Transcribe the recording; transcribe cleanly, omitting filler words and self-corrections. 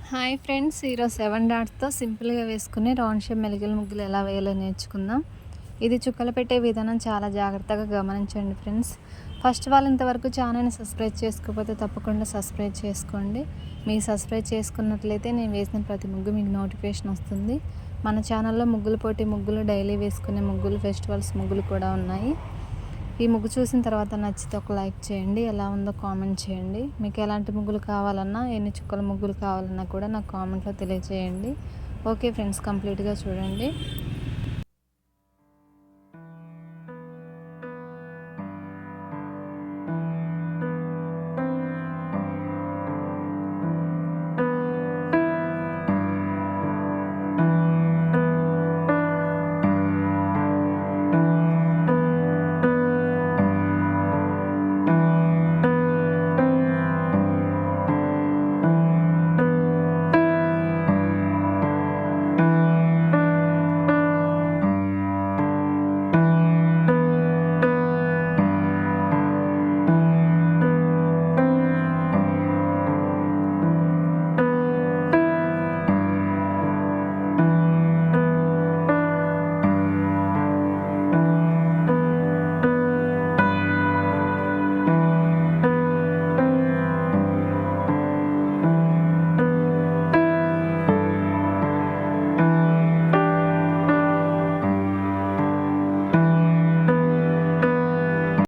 Hi friends, ఈరోజు 7 డాట్స్తో సింపుల్గా వేసుకుని రౌండ్ షేప్ మెలికల ముగ్గులు ఎలా వేయాలో నేర్చుకుందాం. ఇది చుక్కలు పెట్టే విధానం చాలా జాగ్రత్తగా గమనించండి ఫ్రెండ్స్. ఫస్ట్ వాళ్ళు ఇంతవరకు ఛానల్ని సబ్స్క్రైబ్ చేసుకోకపోతే తప్పకుండా సబ్స్క్రైబ్ చేసుకోండి. మీరు సబ్స్క్రైబ్ చేసుకున్నట్లయితే నేను వేసిన ప్రతి ముగ్గు మీకు నోటిఫికేషన్ వస్తుంది. మన ఛానల్లో ముగ్గులు పోటీ ముగ్గులు, డైలీ వేసుకునే ముగ్గులు, ఫెస్టివల్స్ ముగ్గులు కూడా ఉన్నాయి. ఈ ముగ్గు చూసిన తర్వాత నచ్చితే ఒక లైక్ చేయండి, ఎలా ఉందో కామెంట్ చేయండి. మీకు ఎలాంటి ముగ్గులు కావాలన్నా, ఎన్ని చుక్కల ముగ్గులు కావాలన్నా కూడా నాకు కామెంట్లో తెలియజేయండి. ఓకే ఫ్రెండ్స్, కంప్లీట్గా చూడండి.